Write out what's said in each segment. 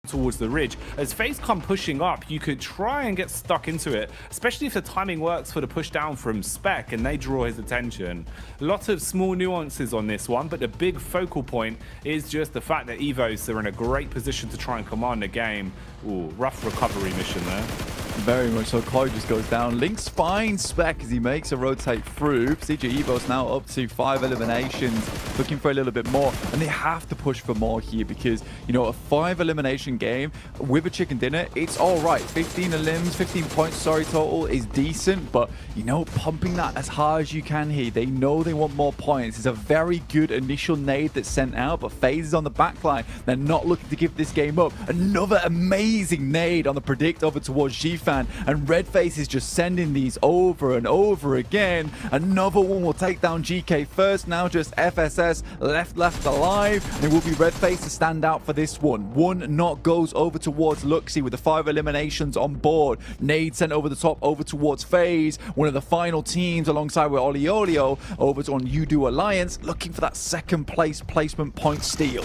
towards the ridge. As FaZe come pushing up, you could try and get stuck into it, especially if the timing works for the push down from Spec and they draw his attention. Lots of small nuances on this one, but the big focal point is just the fact that Evos are in a great position to try and command the game. Ooh, rough recovery mission there. Very much so. Chloe just goes down. Link's fine Spec as he makes a rotate through. Procedure Evos now up to 5 eliminations, looking for a little bit more. And they have to push for more here because, you know, a 5 elimination game with a chicken dinner, it's all right. 15 elims, 15 points, sorry, total is decent. But, you know, pumping that as hard as you can here. They know they want more points. It's a very good initial nade that's sent out, but FaZe is on the back line. They're not looking to give this game up. Another amazing nade on the predict over towards G-Fan. And Redface is just sending these over and over again. Another one will take down GK first. Now just FSS left alive. And it will be Redface to stand out for this one. One knock goes over towards Luxy with the 5 eliminations on board. Nade sent over the top over towards FaZe. One of the final teams alongside with Oliolio over on Udo Alliance, looking for that second place placement point steal.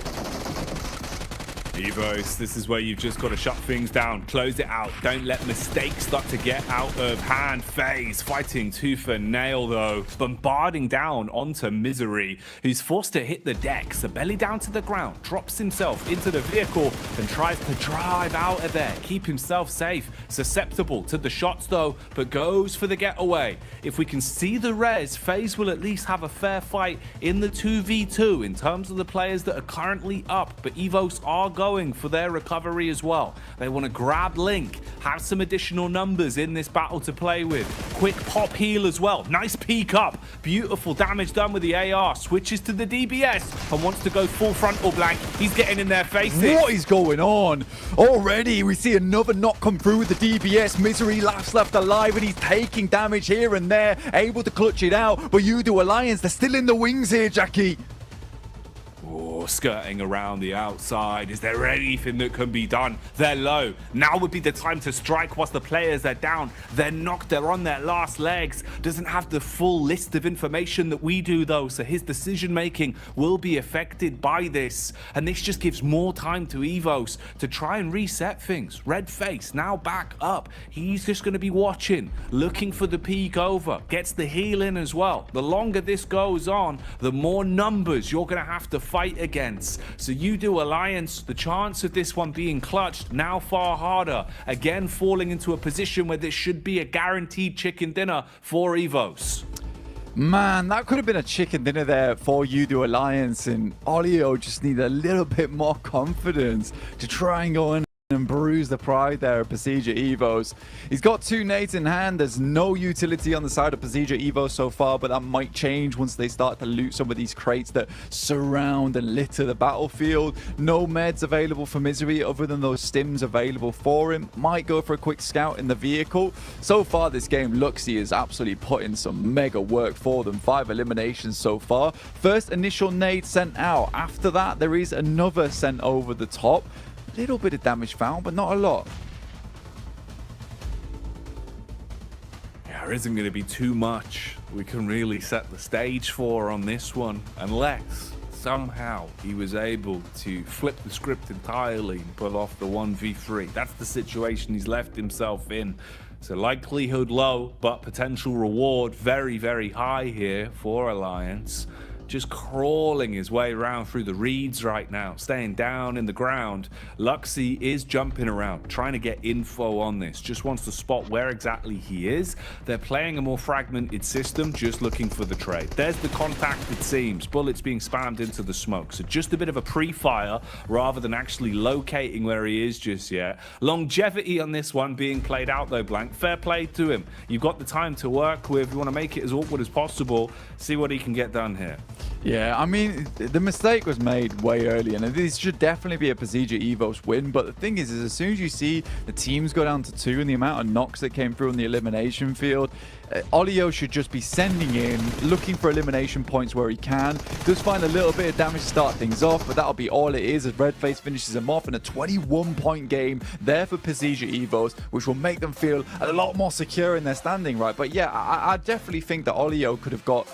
Evos, this is where you've just got to shut things down, close it out, don't let mistakes start to get out of hand. FaZe fighting tooth and nail though, bombarding down onto Misery, who's forced to hit the deck, so belly down to the ground, drops himself into the vehicle and tries to drive out of there, keep himself safe, susceptible to the shots though, but goes for the getaway. If we can see the res, FaZe will at least have a fair fight in the 2v2 in terms of the players that are currently up, but Evos are going for their recovery as well. They want to grab Link, have some additional numbers in this battle to play with. Quick pop heal as well. Nice peek up. Beautiful damage done with the AR. Switches to the DBS and wants to go full frontal blank. He's getting in their faces. What is going on? Already we see another knock come through with the DBS. Misery left alive and he's taking damage here and there. Able to clutch it out. But Udo Alliance, they're still in the wings here, Jackie. Oh, skirting around the outside. Is there anything that can be done? They're low. Now would be the time to strike whilst the players are down. They're knocked. They're on their last legs. Doesn't have the full list of information that we do, though, so his decision making will be affected by this. And this just gives more time to Evos to try and reset things. Redface now back up. He's just going to be watching, looking for the peek over. Gets the heal in as well. The longer this goes on, the more numbers you're going to have to fight against. So you do Alliance, the chance of this one being clutched now far harder. Again, falling into a position where this should be a guaranteed chicken dinner for Evos. Man, that could have been a chicken dinner there for Udo Alliance, and Olio just need a little bit more confidence to try and go in and bruise the pride there of Procedure Evos. He's got 2 nades in hand. There's no utility on the side of Procedure Evos so far, but that might change once they start to loot some of these crates that surround and litter the battlefield. No meds available for Misery other than those stims available for him. Might go for a quick scout in the vehicle. So far this game, Luxy is absolutely putting some mega work for them. 5 eliminations so far. First initial nade sent out. After that, there is another sent over the top. Little bit of damage found, but not a lot. Yeah, there isn't going to be too much we can really set the stage for on this one, unless somehow he was able to flip the script entirely and pull off the 1v3. That's the situation he's left himself in. So likelihood low, but potential reward very, very high here for Alliance. Just crawling his way around through the reeds right now, staying down in the ground. Luxy is jumping around, trying to get info on this, just wants to spot where exactly he is. They're playing a more fragmented system, just looking for the trade. There's the contact, it seems. Bullets being spammed into the smoke. So just a bit of a pre-fire rather than actually locating where he is just yet. Longevity on this one being played out though, Blank. Fair play to him. You've got the time to work with. You want to make it as awkward as possible. See what he can get done here. Yeah, I mean, the mistake was made way early, and this should definitely be a Procedure Evos win. But the thing is as soon as you see the teams go down to 2 and the amount of knocks that came through on the elimination field, Olio should just be sending in, looking for elimination points where he can. Does find a little bit of damage to start things off, but that'll be all it is as Redface finishes him off in a 21-point game there for Procedure Evos, which will make them feel a lot more secure in their standing, right? But yeah, I definitely think that Olio could have got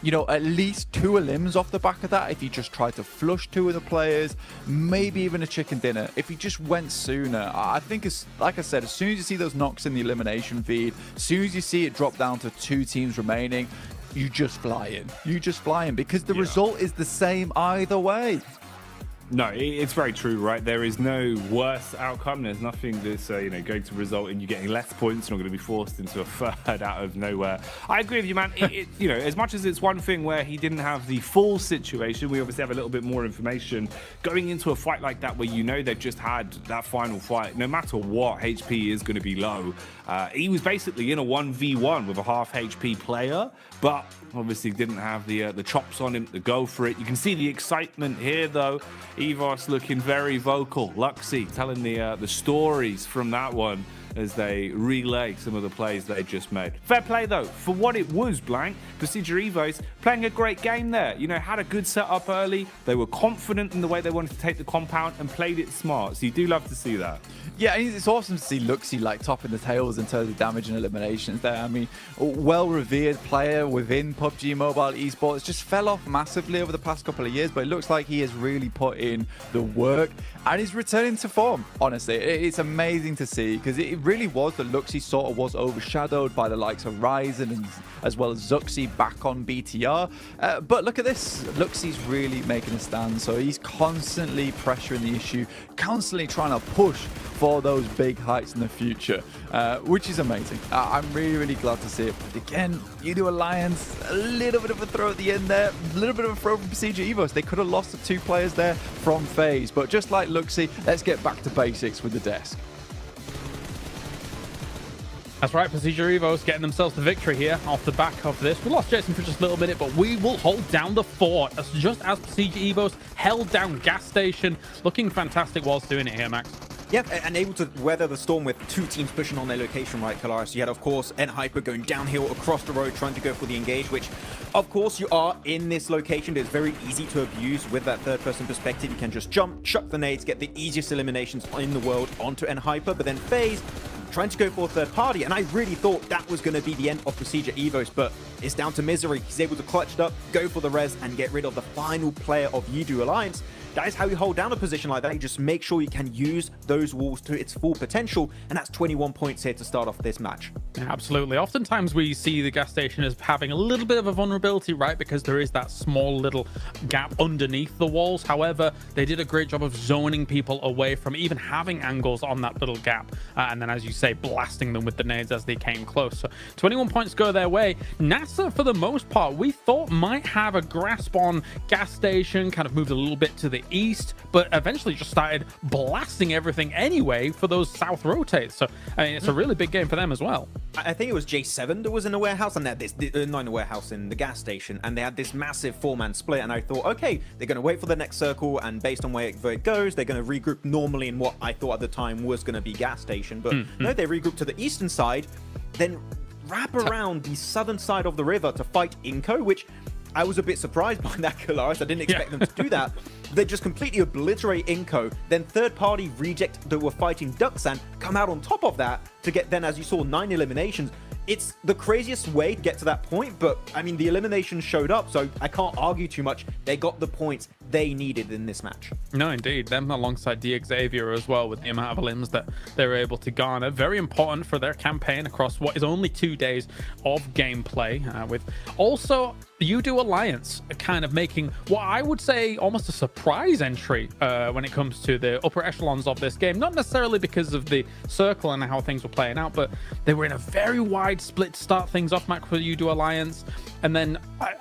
you know, at least 2 elims off the back of that if he just tried to flush 2 of the players, maybe even a chicken dinner. If he just went sooner, I think, it's, like I said, as soon as you see those knocks in the elimination feed, as soon as you see it drop down to 2 teams remaining, you just fly in. You just fly in because the result is the same either way. No, it's very true, right? There is no worse outcome. There's nothing that's going to result in you getting less points. You're not going to be forced into a third out of nowhere. I agree with you, man. As much as it's one thing where he didn't have the full situation, we obviously have a little bit more information going into a fight like that where they've just had that final fight. No matter what, HP is going to be low. He was basically in a 1v1 with a half HP player, but obviously didn't have the chops on him to go for it. You can see the excitement here, though. Evos looking very vocal. Luxy telling the stories from that one as they relay some of the plays they just made. Fair play, though, for what it was, Blank. Procedure Evos playing a great game there. Had a good setup early. They were confident in the way they wanted to take the compound and played it smart. So you do love to see that. Yeah, it's awesome to see Luxy like topping the tails in terms of damage and eliminations there. I mean, well-revered player within PUBG Mobile esports, just fell off massively over the past couple of years, but it looks like he has really put in the work and he's returning to form, honestly. It's amazing to see because it really was that Luxy sort of was overshadowed by the likes of Ryzen and as well as Zuxi back on BTR. But look at this, Luxy's really making a stand, so he's constantly pressuring the issue, constantly trying to push for those big heights in the future, which is amazing. I'm really, really glad to see it. But again, U2 Alliance, a little bit of a throw at the end there, a little bit of a throw from Procedure Evos. They could have lost the 2 players there from FaZe, but just like Luxy, let's get back to basics with the desk. That's right, Procedure Evos getting themselves the victory here off the back of this. We lost Jason for just a little minute, but we will hold down the fort just as Procedure Evos held down Gas Station. Looking fantastic whilst doing it here, Max. Yep, and able to weather the storm with 2 teams pushing on their location, right, Kalaris? You had, of course, Hyper going downhill across the road, trying to go for the engage, which, of course, you are in this location. It's very easy to abuse with that third-person perspective. You can just jump, chuck the nades, get the easiest eliminations in the world onto Hyper, but then FaZe trying to go for a third party, and I really thought that was going to be the end of Procedure Evos, but it's down to Misery. He's able to clutch it up, go for the res, and get rid of the final player of U2 Alliance. That is how you hold down a position like that. You just make sure you can use those walls to its full potential, and that's 21 points here to start off this match. Absolutely. Oftentimes we see the Gas Station as having a little bit of a vulnerability, right? Because there is that small little gap underneath the walls. However, they did a great job of zoning people away from even having angles on that little gap. And then, as you say, blasting them with the nades as they came close. So 21 points go their way. NASA, for the most part, we thought might have a grasp on Gas Station, kind of moved a little bit to the east, but eventually just started blasting everything anyway for those south rotates. So, I mean, it's a really big game for them as well. I think it was J7 that was in the warehouse, and they had this, not in the warehouse, in the gas station, and they had this massive 4-man split, and I thought, okay, they're going to wait for the next circle, and based on where it goes, they're going to regroup normally in what I thought at the time was going to be gas station, but no, they regrouped to the eastern side, then wrap around the southern side of the river to fight Inco, which I was a bit surprised by that, Kalaris. I didn't expect them to do that. They just completely obliterate Inco. Then third-party reject that were fighting Duxan come out on top of that to get then, as you saw, 9 eliminations. It's the craziest way to get to that point, but I mean, the eliminations showed up, so I can't argue too much. They got the points they needed in this match. No, indeed. Them alongside Xavier as well, with the amount of elims that they were able to garner. Very important for their campaign across what is only 2 days of gameplay, with also U2 Alliance kind of making what I would say almost a surprise entry when it comes to the upper echelons of this game. Not necessarily because of the circle and how things were playing out, but they were in a very wide split to start things off, Mac, for U2 Alliance. And then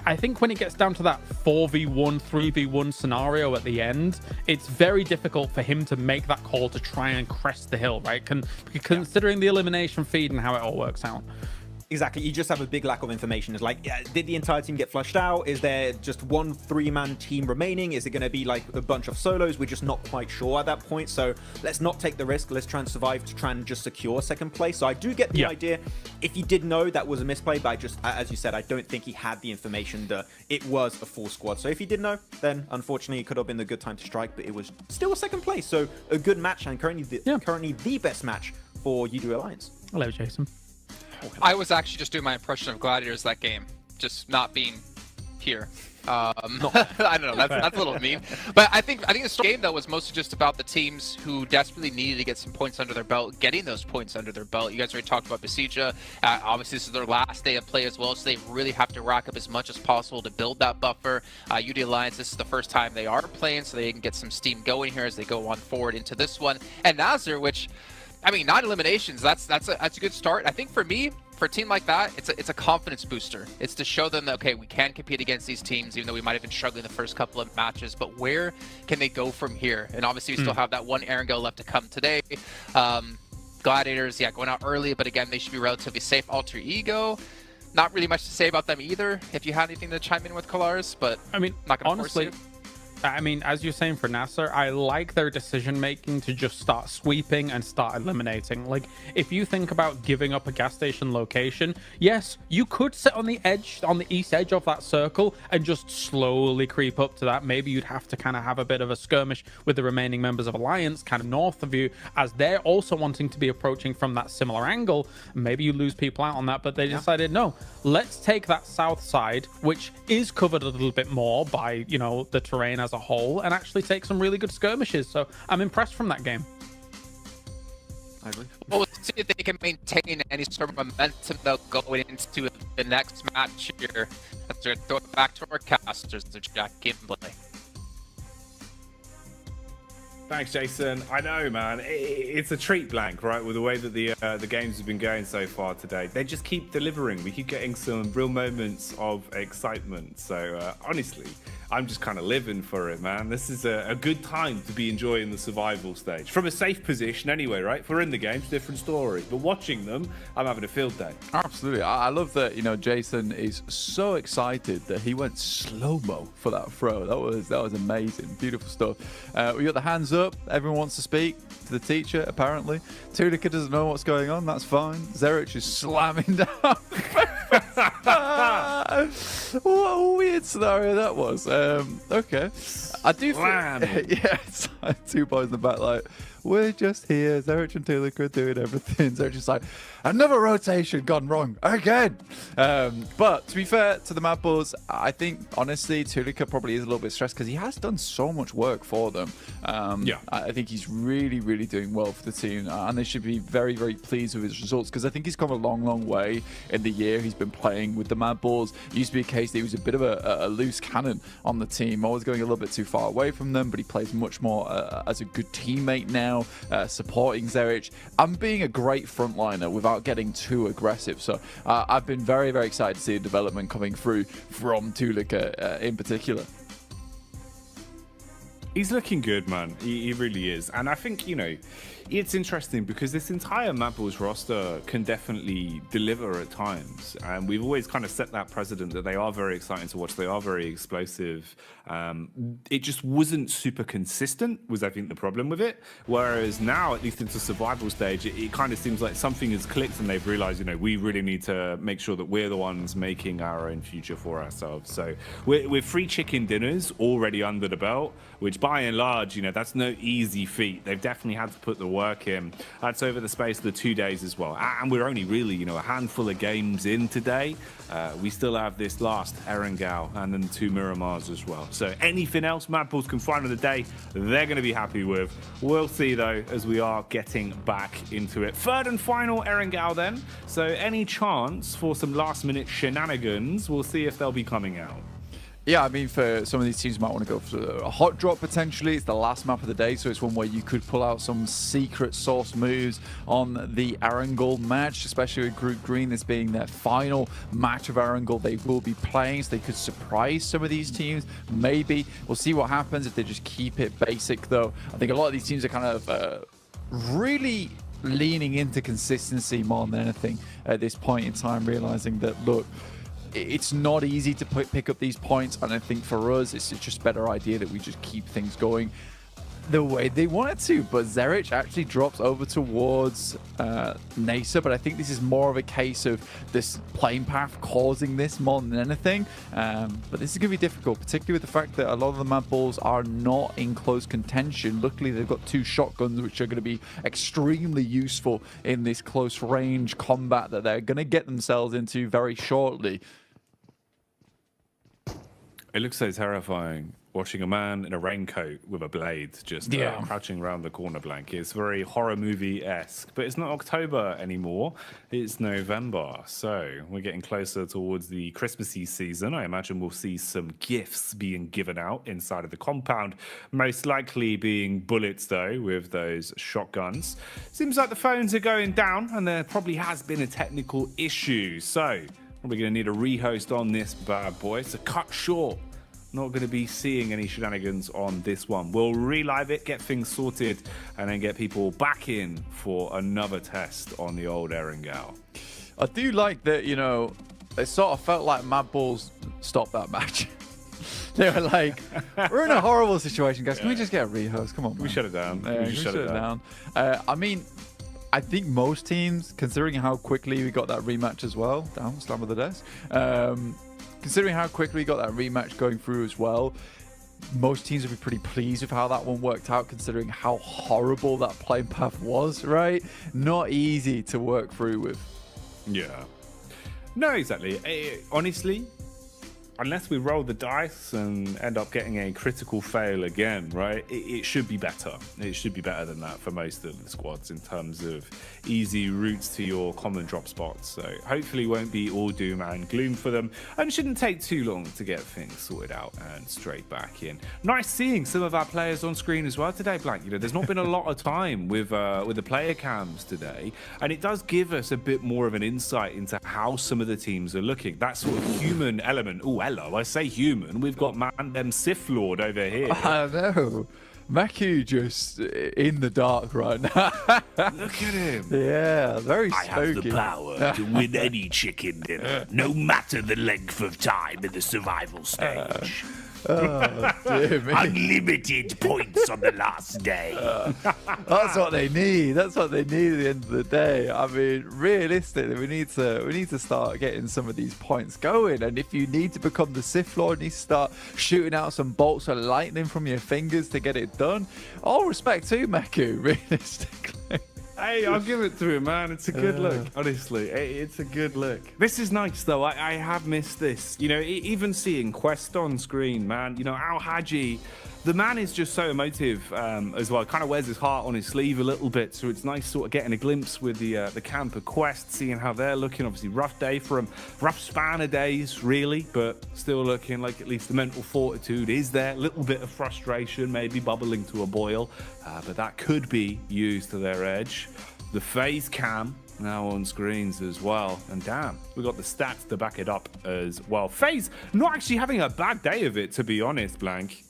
I think when it gets down to that 4v1, 3v1 scenario at the end, it's very difficult for him to make that call to try and crest the hill, right? Considering the elimination feed and how it all works out. Exactly, you just have a big lack of information. It's like, did the entire team get flushed out? Is there just one 3-man team remaining? Is it going to be like a bunch of solos? We're just not quite sure at that point. So let's not take the risk. Let's try and survive to try and just secure second place. So I do get the idea. If he did know that was a misplay, but I just, as you said, I don't think he had the information that it was a full squad. So if he did know, then unfortunately it could have been the good time to strike, but it was still a second place. So a good match, and currently the best match for U2 Alliance. Hello, Jason. I was actually just doing my impression of Gladiators that game, just not being here. I don't know. That's a little mean, but I think this game though was mostly just about the teams who desperately needed to get some points under their belt, getting those points under their belt. You guys already talked about Besija. Obviously, this is their last day of play as well, so they really have to rack up as much as possible to build that buffer. UD Alliance, this is the first time they are playing, so they can get some steam going here as they go on forward into this one. And Nazar, which, I mean, 9 eliminations. That's a good start. I think for me, for a team like that, it's a confidence booster. It's to show them that, okay, we can compete against these teams, even though we might have been struggling the first couple of matches, but where can they go from here? And obviously, we still have that one Erangel left to come today. Gladiators, yeah, going out early, but again, they should be relatively safe. Alter Ego, not really much to say about them either. If you had anything to chime in with Kolaris, but I mean, not gonna honestly, force you. I mean, as you're saying for Nasser, I like their decision making to just start sweeping and start eliminating. Like, if you think about giving up a gas station location, yes, you could sit on the edge, on the east edge of that circle and just slowly creep up to that. Maybe you'd have to kind of have a bit of a skirmish with the remaining members of Alliance, kind of north of you, as they're also wanting to be approaching from that similar angle. Maybe you lose people out on that, but they decided, no, let's take that south side, which is covered a little bit more by, you know, the terrain as a whole, and actually take some really good skirmishes. So I'm impressed from that game. I agree. Well, we'll see if they can maintain any sort of momentum though going into the next match here. Let's throw it back to our casters, to Jack Gimbley. Thanks, Jason. I know, man. It's a treat blank, right? With the way that the games have been going so far today, they just keep delivering. We keep getting some real moments of excitement. So honestly, I'm just kind of living for it, man. This is a good time to be enjoying the survival stage from a safe position, anyway, right? If we're in the games, different story. But watching them, I'm having a field day. Absolutely. I love that, you know, Jason is so excited that he went slow-mo for that throw. That was amazing. Beautiful stuff. We got the hands up. Everyone wants to speak to the teacher, apparently. Tunica doesn't know what's going on. That's fine. Zerich is slamming down. What a weird scenario that was. Okay. I do feel... Yeah, it's like 2 boys in the back, like, we're just here. Zerich and Tulica doing everything. Zerich is like, another rotation gone wrong again. But to be fair to the Mad Bulls, I think, honestly, Tulica probably is a little bit stressed because he has done so much work for them. I think he's really, really doing well for the team. And they should be very, very pleased with his results because I think he's come a long, long way in the year he's been playing with the Mad Bulls. It used to be a case that he was a bit of a loose cannon on the team, always going a little bit too far away from them, but he plays much more as a good teammate now. Supporting Zerich and being a great frontliner without getting too aggressive. So I've been very, very excited to see the development coming through from Tulica in particular. He's looking good, man. He really is. And I think, you know, it's interesting because this entire Mad Bulls roster can definitely deliver at times. And we've always kind of set that precedent that they are very exciting to watch. They are very explosive. It just wasn't super consistent, was I think the problem with it. Whereas now, at least into survival stage, it kind of seems like something has clicked and they've realized, you know, we really need to make sure that we're the ones making our own future for ourselves. So we're free chicken dinners already under the belt, which by and large, you know, that's no easy feat. They've definitely had to put the work in. That's over the space of the 2 days as well. And we're only really, you know, a handful of games in today. We still have this last Erangel and then 2 Miramars as well. So anything else Mad Bulls can find on the day, they're going to be happy with. We'll see, though, as we are getting back into it. Third and final Erangel then. So any chance for some last-minute shenanigans, we'll see if they'll be coming out. Yeah, I mean, for some of these teams, might want to go for a hot drop potentially. It's the last map of the day, so it's one where you could pull out some secret sauce moves on the Erangel match, especially with Group Green, this being their final match of Erangel they will be playing, so they could surprise some of these teams. Maybe. We'll see what happens if they just keep it basic, though. I think a lot of these teams are kind of really leaning into consistency more than anything at this point in time, realizing that, look, it's not easy to pick up these points, and I think for us, it's just a better idea that we just keep things going the way they wanted to. But Zerich actually drops over towards Nasa, but I think this is more of a case of this playing path causing this more than anything. But this is going to be difficult, particularly with the fact that a lot of the Mad Bulls are not in close contention. Luckily, they've got 2 shotguns, which are going to be extremely useful in this close range combat that they're going to get themselves into very shortly. It looks so terrifying watching a man in a raincoat with a blade just crouching around the corner blank. It's very horror movie-esque, but it's not October anymore. It's November, so we're getting closer towards the Christmassy season. I imagine we'll see some gifts being given out inside of the compound, most likely being bullets, though, with those shotguns. Seems like the phones are going down, and there probably has been a technical issue, so we're going to need a rehost on this bad boy, so cut short. Not going to be seeing any shenanigans on this one. We'll relive it, get things sorted, and then get people back in for another test on the old Erangel. I do like that, you know, it sort of felt like Mad Bulls stopped that match. They were like, we're in a horrible situation, guys. Can we just get a rehost? Come on, man. We shut it down. Yeah, we shut it down. I mean, I think most teams, considering how quickly we got that rematch as well, down, slam of the desk, considering how quickly we got that rematch going through as well, most teams would be pretty pleased with how that one worked out, considering how horrible that playing path was, right? Not easy to work through with. Yeah. No, exactly. Honestly, unless we roll the dice and end up getting a critical fail again, right? It should be better. It should be better than that for most of the squads in terms of easy routes to your common drop spots. So hopefully won't be all doom and gloom for them, and it shouldn't take too long to get things sorted out and straight back in. Nice seeing some of our players on screen as well today, Blank. You know, there's not been a lot of time with the player cams today, and it does give us a bit more of an insight into how some of the teams are looking. That sort of human element. Oh, hello, I say human. We've got man them Sith Lord over here. I know. Maku just in the dark right now. Look at him. Yeah, very spooky. I have the power to win any chicken dinner, no matter the length of time in the survival stage. Oh, dear me. Unlimited points on the last day. That's what they need. That's what they need at the end of the day. I mean, realistically, we need to start getting some of these points going. And if you need to become the Sith Lord, you need to start shooting out some bolts of lightning from your fingers to get it done. All respect to Maku, realistically. Hey, I'll give it to him, man. It's a good look. Honestly, it's a good look. This is nice, though. I have missed this. You know, even seeing Quest on screen, man. You know, Al Haji, the man is just so emotive as well. Kind of wears his heart on his sleeve a little bit. So it's nice sort of getting a glimpse with the camp of Quest, seeing how they're looking. Obviously, rough day for him. Rough span of days, really. But still looking like at least the mental fortitude is there. A little bit of frustration, maybe bubbling to a boil. But that could be used to their edge. The FaZe cam now on screens as well. And damn, we got the stats to back it up as well. FaZe not actually having a bad day of it, to be honest, Blank.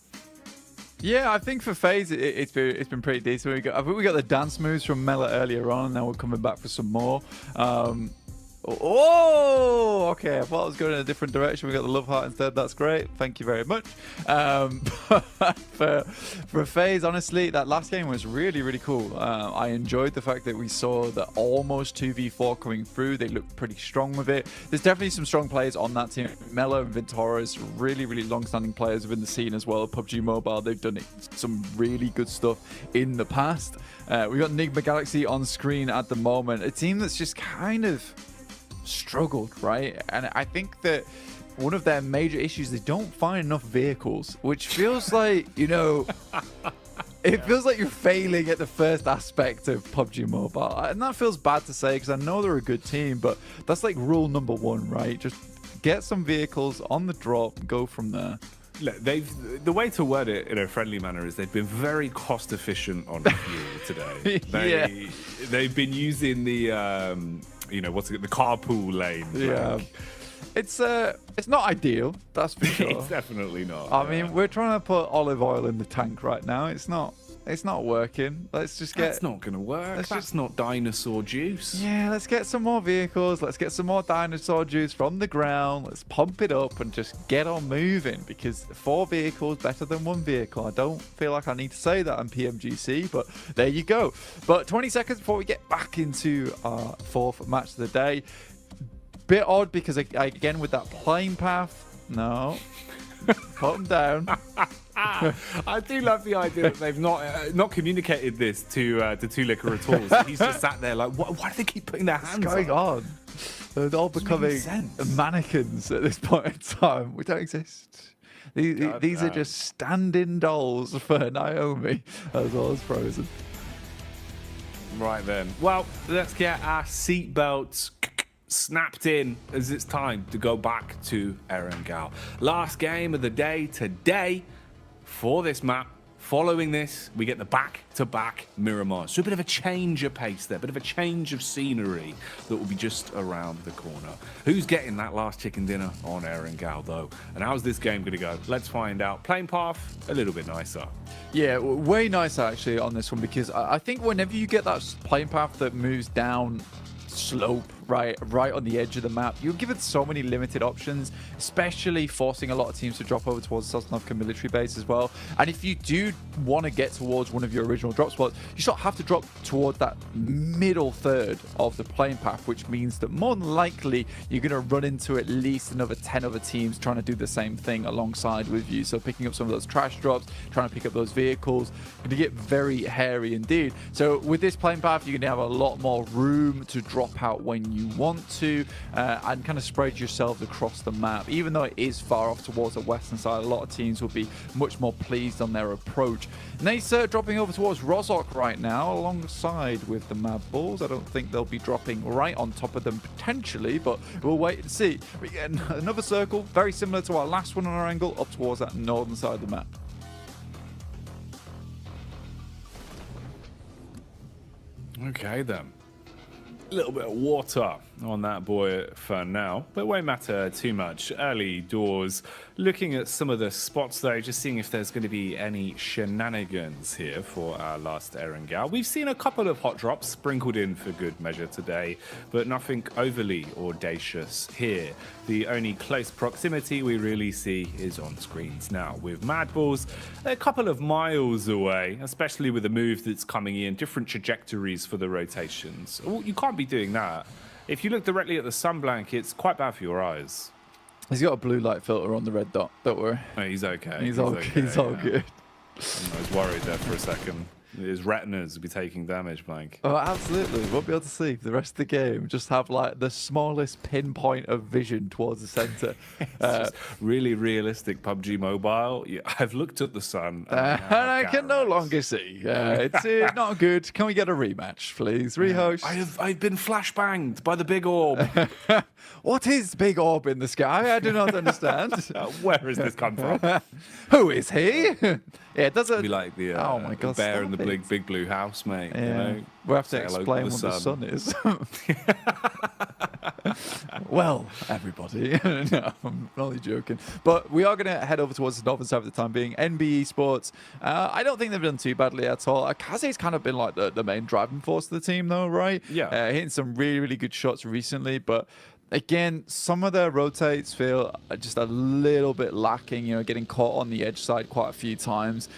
Yeah, I think for FaZe, it's been pretty decent. I think we got the dance moves from Mela earlier on, and now we're coming back for some more. Oh, okay. I thought I was going in a different direction. We got the love heart instead. That's great. Thank you very much. For FaZe, honestly, that last game was really, really cool. I enjoyed the fact that we saw the almost 2v4 coming through. They looked pretty strong with it. There's definitely some strong players on that team. Mello and Ventora's really, really long-standing players within the scene as well. PUBG Mobile, they've done some really good stuff in the past. We got Enigma Galaxy on screen at the moment. A team that's just kind of struggled, right? And I think that one of their major issues, they don't find enough vehicles, which feels like, you know, it feels like you're failing at the first aspect of PUBG Mobile. And that feels bad to say because I know they're a good team, but that's like rule number one, right? Just get some vehicles on the drop and go from there. Look, the way to word it in a friendly manner is they've been very cost efficient on fuel today. They've been using the you know, what's it, the carpool lane. Yeah. It's not ideal, that's for sure. It's definitely not. I mean, we're trying to put olive oil in the tank right now. It's not working. Let's just get... That's not going to work. That's not dinosaur juice. Yeah, let's get some more vehicles. Let's get some more dinosaur juice from the ground. Let's pump it up and just get on moving, because 4 vehicles better than 1 vehicle. I don't feel like I need to say that on PMGC, but there you go. But 20 seconds before we get back into our 4th match of the day. Bit odd because, again, with that playing path, no. Calm down. I do love the idea that they've not communicated this to Liquor at all. So he's just sat there like, why do they keep putting their hands What's going on? They're all becoming mannequins at this point in time. We don't exist. These are just stand-in dolls for Naomi as well as Frozen. Right then. Well, let's get our seatbelts snapped in as it's time to go back to Erangel. Last game of the day today for this map. Following this, we get the back-to-back Miramar. So a bit of a change of pace there, a bit of a change of scenery that will be just around the corner. Who's getting that last chicken dinner on Erangel, though? And how's this game going to go? Let's find out. Playing path, a little bit nicer. Yeah, way nicer actually on this one, because I think whenever you get that playing path that moves down slope right on the edge of the map, you're given so many limited options, especially forcing a lot of teams to drop over towards the Sosnovka military base as well. And if you do want to get towards one of your original drop spots, you sort of have to drop toward that middle third of the playing path, which means that more than likely you're going to run into at least another 10 other teams trying to do the same thing alongside with you. So picking up some of those trash drops, trying to pick up those vehicles, going to get very hairy indeed. So with this playing path, you're going to have a lot more room to drop out when you want to, and kind of spread yourselves across the map. Even though it is far off towards the western side, a lot of teams will be much more pleased on their approach. Nacer dropping over towards Rozhok right now alongside with the Mad Bulls. I don't think they'll be dropping right on top of them potentially, but we'll wait and see. We get another circle very similar to our last one on our angle up towards that northern side of the map. Okay then. A little bit of water on that boy for now, but it won't matter too much. Early doors, looking at some of the spots though, just seeing if there's going to be any shenanigans here for our last Erangel. We've seen a couple of hot drops sprinkled in for good measure today, but nothing overly audacious here. The only close proximity we really see is on screens now, with Mad Bulls a couple of miles away, especially with the move that's coming in, different trajectories for the rotations. Well, you can't be doing that. If you look directly at the sunblank, it's quite bad for your eyes. He's got a blue light filter on the red dot, don't worry. Oh, he's okay. He's all good. I was worried there for a second. His retinas would be taking damage, Blank. Oh, absolutely. Won't be able to see for the rest of the game. Just have like the smallest pinpoint of vision towards the center. Just really realistic PUBG Mobile. Yeah, I've looked at the sun. And I can no longer see. It's not good. Can we get a rematch, please? Rehost. I've been flashbanged by the big orb. What is big orb in the sky? I do not understand. Where has this come from? Who is he? Yeah, it doesn't Be like the, oh my God, bear in the stop big blue house, mate. Yeah. You know? We'll have to Say hello explain to what the sun is. Well, everybody. No, I'm only joking. But we are going to head over towards the northern side for the time being. NBE Sports, I don't think they've done too badly at all. Akaze's kind of been like the main driving force of the team, though, right? Yeah. Hitting some really, really good shots recently, but again, some of their rotates feel just a little bit lacking, you know, getting caught on the edge side quite a few times,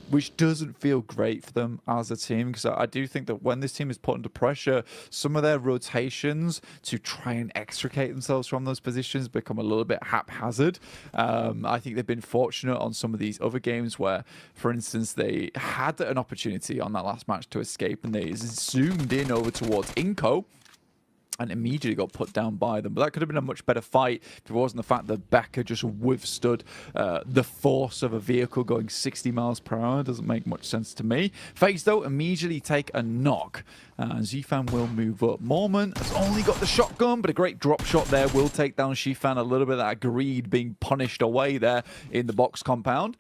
which doesn't feel great for them as a team, because I do think that when this team is put under pressure, some of their rotations to try and extricate themselves from those positions become a little bit haphazard. I think they've been fortunate on some of these other games where, for instance, they had an opportunity on that last match to escape and they zoomed in over towards Inco and immediately got put down by them. But that could have been a much better fight if it wasn't the fact that Becker just withstood the force of a vehicle going 60 miles per hour. Doesn't make much sense to me. FaZe, though, immediately take a knock. Zifan will move up. Mormon has only got the shotgun, but a great drop shot there will take down Shifan. A little bit of that greed being punished away there in the box compound.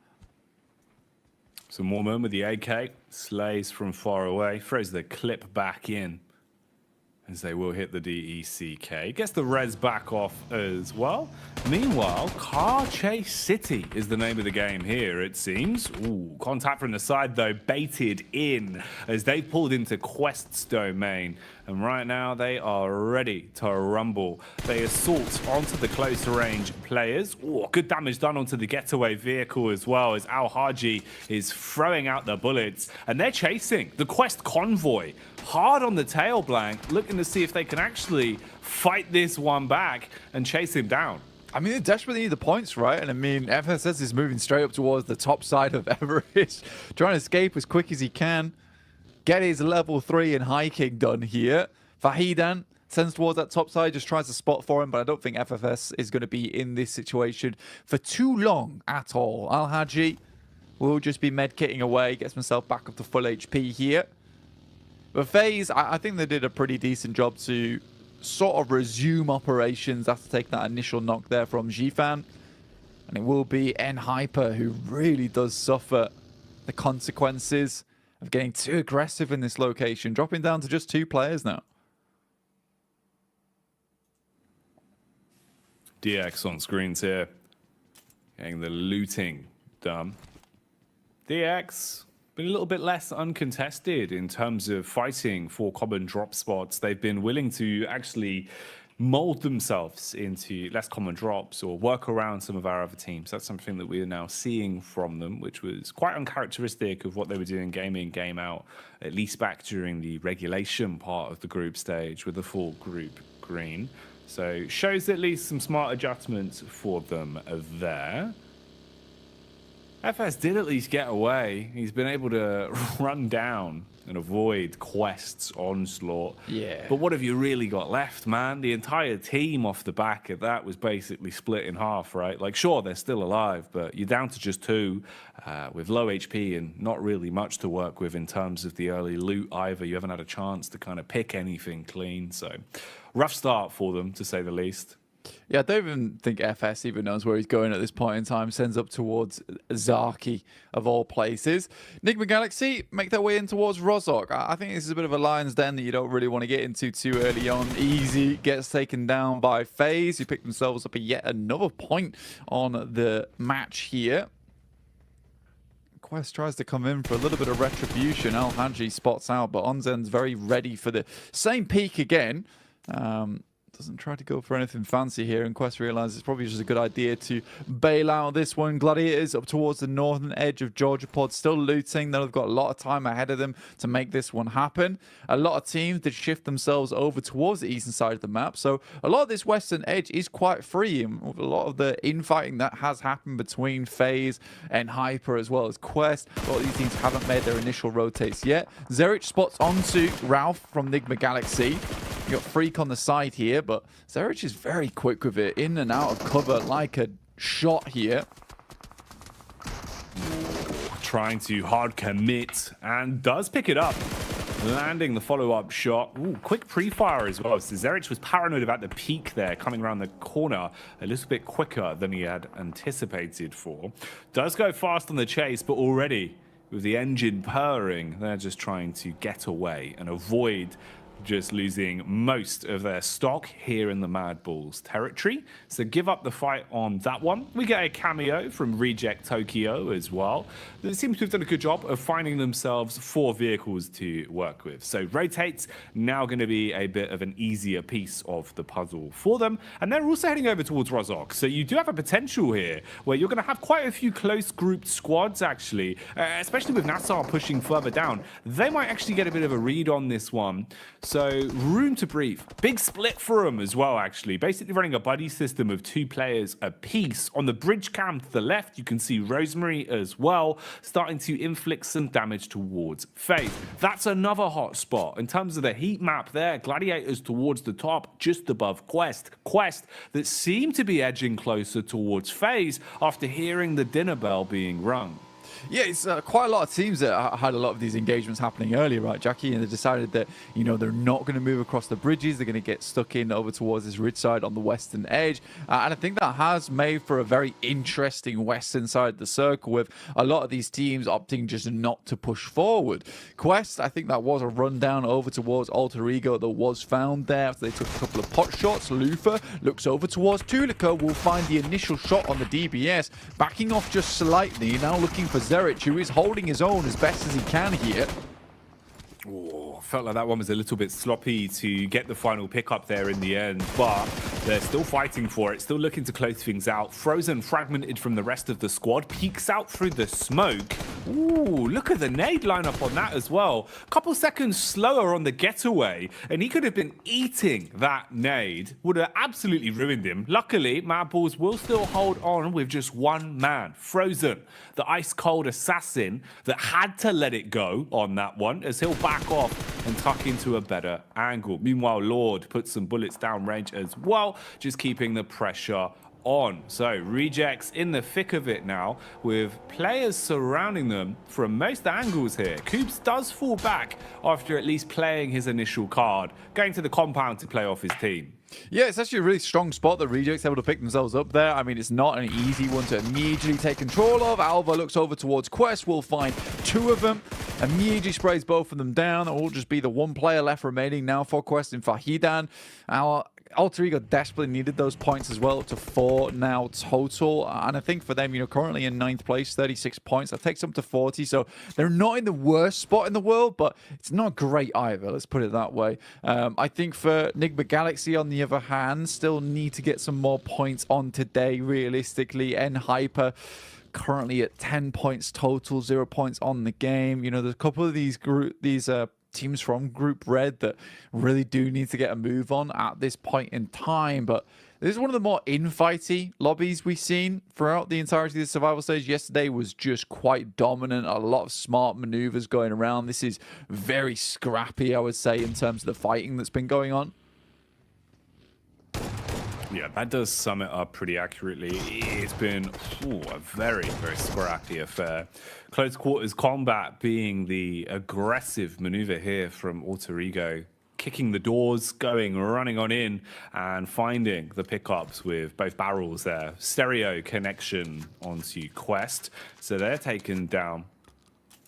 So Mormon with the AK, slays from far away, throws the clip back in, as they will hit the DECK. Gets the res back off as well. Meanwhile, Car Chase City is the name of the game here, it seems. Ooh, contact from the side, though, baited in as they pulled into Quest's domain. And right now, they are ready to rumble. They assault onto the close range players. Ooh, good damage done onto the getaway vehicle as well, as Al Haji is throwing out the bullets. And they're chasing the Quest convoy hard on the tail, Blank, looking to see if they can actually fight this one back and chase him down. I mean, they desperately need the points, right? And I mean, FSS is moving straight up towards the top side of Everest, trying to escape as quick as he can. Get his level 3 in hiking done here. Fahidan sends towards that top side, just tries to spot for him, but I don't think FFS is going to be in this situation for too long at all. Al-Haji will just be medkitting away, gets himself back up to full HP here. But FaZe, I think they did a pretty decent job to sort of resume operations after taking that initial knock there from Jifan. And it will be N-Hyper who really does suffer the consequences of getting too aggressive in this location, dropping down to just 2 players now. DX on screens here, getting the looting done. DX been a little bit less uncontested in terms of fighting for common drop spots. They've been willing to actually mold themselves into less common drops or work around some of our other teams. That's something that we are now seeing from them, which was quite uncharacteristic of what they were doing game in, game out, at least back during the regulation part of the group stage with the full group green. So shows at least some smart adjustments for them there. FS did at least get away. He's been able to run down and avoid Quest's onslaught. Yeah. But what have you really got left, man? The entire team off the back of that was basically split in half, right? Like, sure, they're still alive, but you're down to just 2 with low HP and not really much to work with in terms of the early loot either. You haven't had a chance to kind of pick anything clean. So rough start for them, to say the least. Yeah, I don't even think FS even knows where he's going at this point in time. Sends up towards Zaki, of all places. Enigma Galaxy make their way in towards Rozhok. I think this is a bit of a lion's den that you don't really want to get into too early on. Easy gets taken down by FaZe, who pick themselves up yet another point on the match here. Quest tries to come in for a little bit of retribution. Al-Haji spots out, but Onzen's very ready for the same peak again. Doesn't try to go for anything fancy here, and Quest realizes it's probably just a good idea to bail out this one. Gladiators up towards the northern edge of Georgia Pod, still looting. They've got a lot of time ahead of them to make this one happen. A lot of teams did shift themselves over towards the eastern side of the map, so a lot of this western edge is quite free, and a lot of the infighting that has happened between FaZe and Hyper as well as Quest. A lot of these teams haven't made their initial rotates yet. Zerich spots onto Ralph from Enigma Galaxy. You got Freak on the side here, but Zerich is very quick with it, in and out of cover like a shot here. Trying to hard commit and does pick it up, landing the follow-up shot. Ooh, quick pre-fire as well. So Zerich was paranoid about the peak there, coming around the corner a little bit quicker than he had anticipated for. Does go fast on the chase, but already with the engine purring, they're just trying to get away and avoid just losing most of their stock here in the Mad Bulls territory. So give up the fight on that one. We get a cameo from Reject Tokyo as well. They seem to have done a good job of finding themselves 4 vehicles to work with. So rotates now going to be a bit of an easier piece of the puzzle for them. And they're also heading over towards Rozhok. So you do have a potential here where you're going to have quite a few close grouped squads actually, especially with Nassar pushing further down. They might actually get a bit of a read on this one. So room to breathe. Big split for them as well, actually. Basically running a buddy system of 2 players apiece. On the bridge cam to the left, you can see Rosemary as well, starting to inflict some damage towards FaZe. That's another hot spot. In terms of the heat map there, Gladiators towards the top, just above Quest. Quest that seem to be edging closer towards FaZe after hearing the dinner bell being rung. Yeah, it's quite a lot of teams that had a lot of these engagements happening earlier, right, Jackie? And they decided that, you know, they're not going to move across the bridges. They're going to get stuck in over towards this ridge side on the western edge. And I think that has made for a very interesting western side of the circle, with a lot of these teams opting just not to push forward. Quest, I think that was a rundown over towards Alter Ego that was found there after they took a couple of pot shots. Lufa looks over towards Tulica, will find the initial shot on the DBS, backing off just slightly, now looking for Zerich, who is holding his own as best as he can here. Oh, felt like that one was a little bit sloppy to get the final pickup there in the end, but they're still fighting for it, still looking to close things out. Frozen, fragmented from the rest of the squad, peeks out through the smoke. Ooh, look at the nade lineup on that as well. Couple seconds slower on the getaway, and he could have been eating that nade. Would have absolutely ruined him. Luckily, Mad Balls will still hold on with just one man, Frozen, the ice-cold assassin that had to let it go on that one, as he'll back off and tuck into a better angle. Meanwhile, Lord puts some bullets down range as well, just keeping the pressure on. So Rejects in the thick of it now, with players surrounding them from most angles here. Coops does fall back after at least playing his initial card, going to the compound to play off his team. Yeah, it's actually a really strong spot that Rejects able to pick themselves up there. I mean, it's not an easy one to immediately take control of. Alva looks over towards Quest, will find two of them, immediately sprays both of them down. It will just be the one player left remaining now for Quest in Fahidan. Our Alter Ego desperately needed those points as well, up to 4 now total. And I think for them, currently in 9th place, 36 points. That takes them to 40. So they're not in the worst spot in the world, but it's not great either. Let's put it that way. I think for Nigma Galaxy, on the other hand, still need to get some more points on today, realistically. And Hyper currently at 10 points total, 0 points on the game. There's a couple of these teams from Group Red that really do need to get a move on at this point in time. But this is one of the more infighty lobbies we've seen throughout the entirety of the survival stage. Yesterday was just quite dominant. A lot of smart maneuvers going around. This is very scrappy, I would say, in terms of the fighting that's been going on. Yeah, that does sum it up pretty accurately. It's been a very, very scrappy affair. Close quarters combat being the aggressive maneuver here from Alter Ego. Kicking the doors, running on in, and finding the pickups with both barrels there. Stereo connection onto Quest. So they're taken down.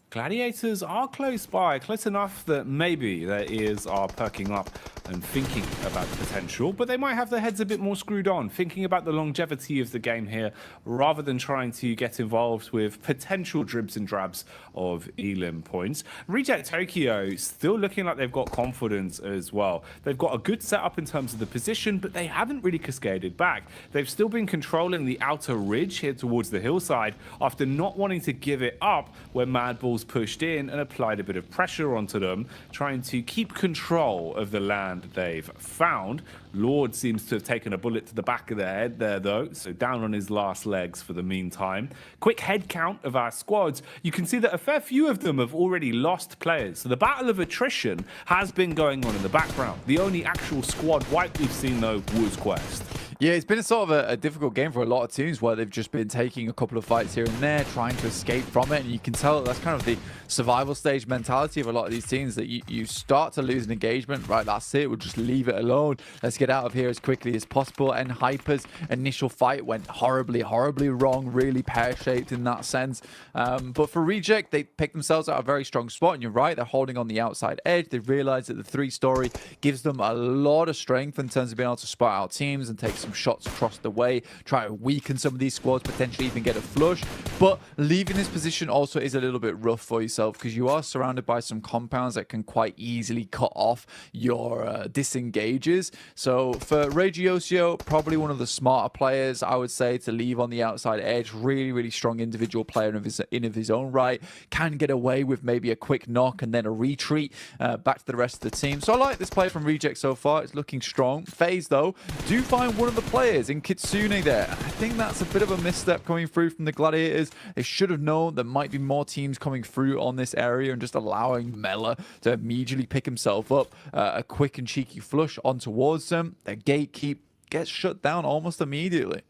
Gladiators are close by, close enough that maybe their ears are perking up and thinking about the potential, but they might have their heads a bit more screwed on, thinking about the longevity of the game here, rather than trying to get involved with potential dribs and drabs of Elim points. Reject Tokyo still looking like they've got confidence as well. They've got a good setup in terms of the position, but they haven't really cascaded back. They've still been controlling the outer ridge here towards the hillside after not wanting to give it up when Mad Balls pushed in and applied a bit of pressure onto them, trying to keep control of the land they've found. Lord seems to have taken a bullet to the back of the head there, though, so down on his last legs for the meantime. Quick head count of our squads. You can see that a fair few of them have already lost players, so the battle of attrition has been going on in the background. The only actual squad wipe we've seen, though, was Quest. Yeah, it's been a sort of a difficult game for a lot of teams where they've just been taking a couple of fights here and there, trying to escape from it. And you can tell that's kind of the survival stage mentality of a lot of these teams, that you start to lose an engagement. Right, that's it. We'll just leave it alone. Let's get out of here as quickly as possible. And Hyper's initial fight went horribly, horribly wrong, really pear-shaped in that sense. But for Reject, they picked themselves out a very strong spot. And you're right, they're holding on the outside edge. They've realized that the 3-story gives them a lot of strength in terms of being able to spot out teams and take some shots across the way, try to weaken some of these squads, potentially even get a flush. But leaving this position also is a little bit rough for yourself, because you are surrounded by some compounds that can quite easily cut off your disengages. So for Regiosio, probably one of the smarter players, I would say, to leave on the outside edge. Really, really strong individual player in of his own right. Can get away with maybe a quick knock and then a retreat back to the rest of the team. So I like this play from Reject so far. It's looking strong. FaZe, though, do find one of the players in Kitsune there. I think that's a bit of a misstep coming through from the Gladiators. They should have known there might be more teams coming through on this area, and just allowing Mela to immediately pick himself up a quick and cheeky flush on towards them. Their gatekeep gets shut down almost immediately.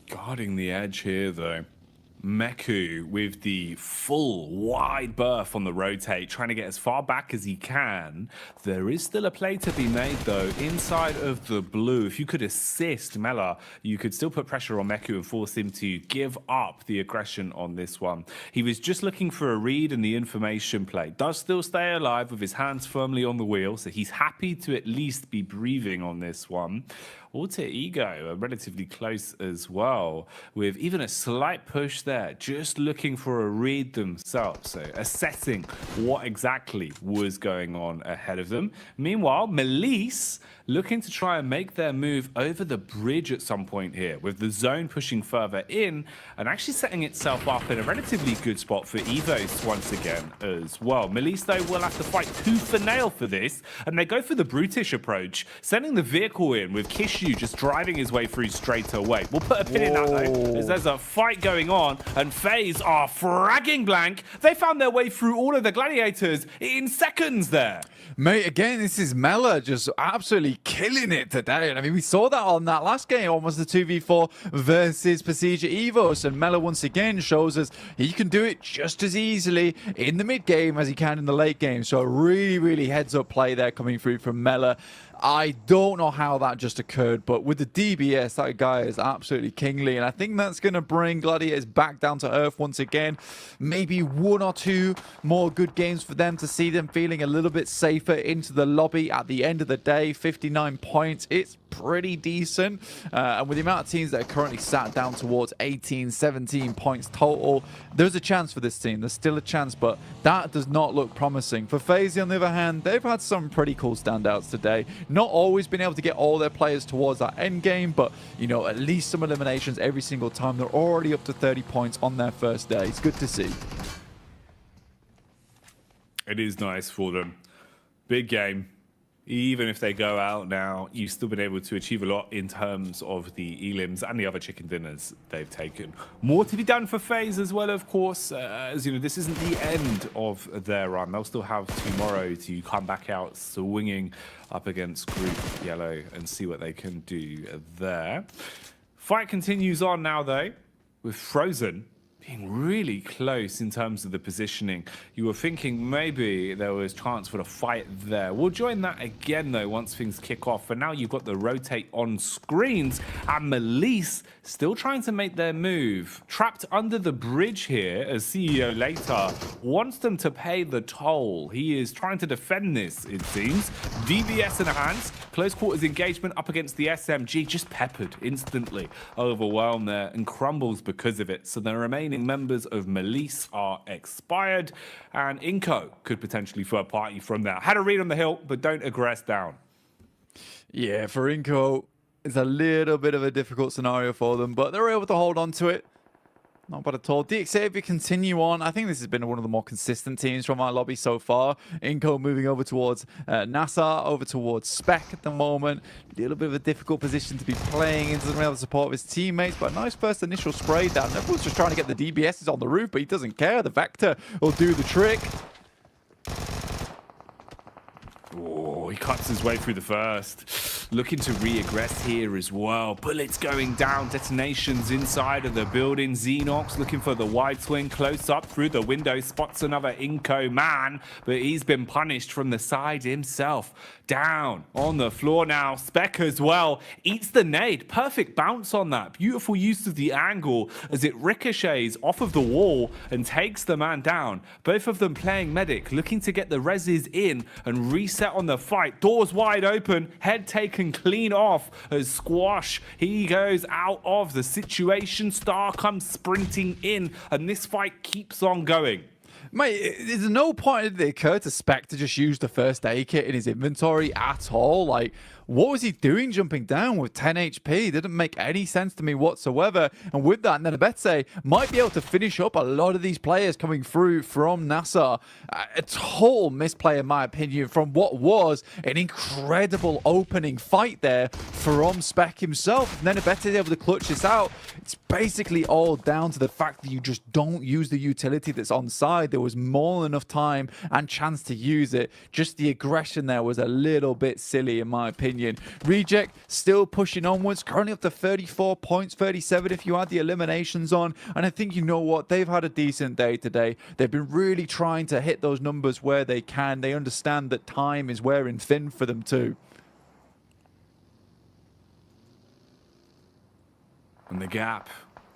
Guarding the edge here, though. Meku with the full wide berth on the rotate, trying to get as far back as he can. There is still a play to be made, though, inside of the blue. If you could assist Mela, you could still put pressure on Meku and force him to give up the aggression on this one. He was just looking for a read, and the information play does still stay alive with his hands firmly on the wheel, so he's happy to at least be breathing on this one. Alter Ego are relatively close as well, with even a slight push there there, just looking for a read themselves, so assessing what exactly was going on ahead of them. Meanwhile, Melise looking to try and make their move over the bridge at some point here, with the zone pushing further in and actually setting itself up in a relatively good spot for Evos once again as well. Melise, though, will have to fight tooth and nail for this, and they go for the brutish approach, sending the vehicle in with Kishu just driving his way through straight away. We'll put a pin in that, though, as there's a fight going on, and FaZe are fragging blank. They found their way through all of the gladiators in seconds there. Mate, again, this is Mela just absolutely killing it today. And I mean, we saw that on that last game, almost the 2v4 versus Procedure Evos. And Mela once again shows us he can do it just as easily in the mid game as he can in the late game. So really, really heads up play there coming through from Mela. I don't know how that just occurred, but with the DBS, that guy is absolutely kingly, and I think that's going to bring Gladiators back down to earth once again. Maybe one or two more good games for them to see them feeling a little bit safer into the lobby at the end of the day. 59 points, it's pretty decent, and with the amount of teams that are currently sat down towards 18, 17 points total, there's a chance for this team. There's still a chance, but that does not look promising. For FaZe, on the other hand, they've had some pretty cool standouts today. Not always been able to get all their players towards that end game, but, you know, at least some eliminations every single time. They're already up to 30 points on their first day. It's good to see. It is nice for them. Big game. Even if they go out now, you've still been able to achieve a lot in terms of the elims and the other chicken dinners they've taken. More to be done for FaZe as well, of course, as you know, this isn't the end of their run. They'll still have tomorrow to come back out swinging up against Group Yellow and see what they can do there. Fight continues on now, though, with Frozen being really close in terms of the positioning. You were thinking maybe there was chance for the fight there. We'll join that again, though, once things kick off. For now, you've got the rotate on screens, and Melise still trying to make their move. Trapped under the bridge here, as CEO later wants them to pay the toll. He is trying to defend this, it seems. DBS in the hands. Close quarters engagement up against the SMG, just peppered instantly. Overwhelmed there and crumbles because of it. So the remaining members of Melise are expired, and Inco could potentially third party from there. Had a read on the hill, but don't aggress down. Yeah, for Inco, it's a little bit of a difficult scenario for them, but they're able to hold on to it. Not bad at all. DXAV continue on. I think this has been one of the more consistent teams from our lobby so far. Inco moving over towards NASA, over towards Spec at the moment. A little bit of a difficult position to be playing in. Doesn't really have the support of his teammates, but a nice first initial spray down. Everyone's just trying to get the DBSs on the roof, but he doesn't care. The Vector will do the trick. Oh, he cuts his way through the first. Looking to re-aggress here as well. Bullets going down, detonations inside of the building. Xenox looking for the wide swing, close up through the window, spots another Inco man, but he's been punished from the side himself. Down on the floor now. Spec as well, eats the nade. Perfect bounce on that. Beautiful use of the angle as it ricochets off of the wall and takes the man down. Both of them playing medic, looking to get the reses in and reset on the fight. Doors wide open, head taken clean off as Squash, he goes out of the situation. Star comes sprinting in, and this fight keeps on going. Mate, there's no point did it occur to Spec to just use the first aid kit in his inventory at all. Like, what was he doing jumping down with 10 HP? Didn't make any sense to me whatsoever. And with that, Nenabetse might be able to finish up a lot of these players coming through from NASA. A total misplay, in my opinion, from what was an incredible opening fight there from Spec himself. Nenabetse is able to clutch this out. It's basically all down to the fact that you just don't use the utility that's on side. There was more than enough time and chance to use it. Just the aggression there was a little bit silly, in my opinion. Reject still pushing onwards, currently up to 34 points, 37 if you add the eliminations on. And I think, you know what, they've had a decent day today. They've been really trying to hit those numbers where they can. They understand that time is wearing thin for them too. And the gap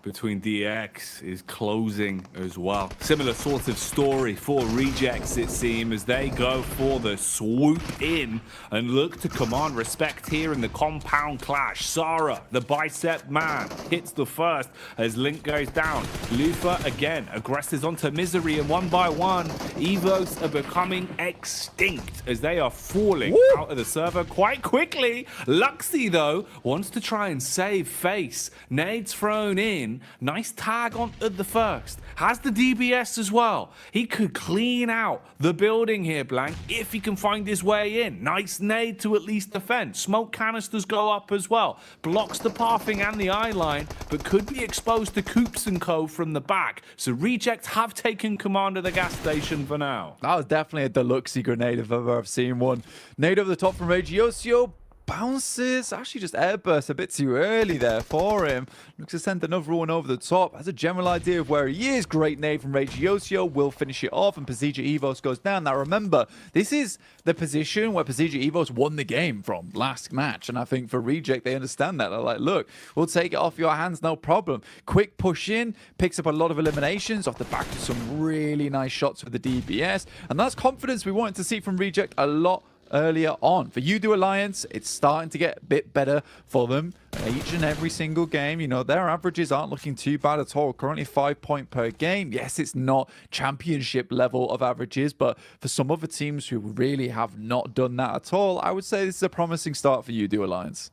between DX is closing as well. Similar sort of story for Rejects, it seems, as they go for the swoop in and look to command respect here in the compound clash. Sarah, the bicep man, hits the first as Link goes down. Lufa again aggresses onto Misery, and one by one, Evos are becoming extinct as they are falling out of the server quite quickly. Luxy, though, wants to try and save face. Nade's thrown in. Nice tag on the first. Has the DBS as well. He could clean out the building here, Blank, if he can find his way in. Nice nade to at least defend. Smoke canisters go up as well. Blocks the pathing and the eye line, but could be exposed to Coops and Co from the back. So Rejects have taken command of the gas station for now. That was definitely a deluxe grenade if I've ever seen one. Nade over the top from Regiosio. Bounces, actually just airburst a bit too early there for him. Looks to send another one over the top. Has a general idea of where he is. Great nade from Regiosio. Will finish it off, and Pasija Evos goes down. Now remember, this is the position where Pasija Evos won the game from last match. And I think for Reject, they understand that. They're like, look, we'll take it off your hands, no problem. Quick push in, picks up a lot of eliminations off the back of some really nice shots with the DBS. And that's confidence we wanted to see from Reject a lot earlier on. For Udo Alliance, it's starting to get a bit better for them each and every single game. You know, their averages aren't looking too bad at all. Currently 5 points per game. Yes, it's not championship level of averages, but for some other teams who really have not done that at all, I would say this is a promising start for Udo Alliance.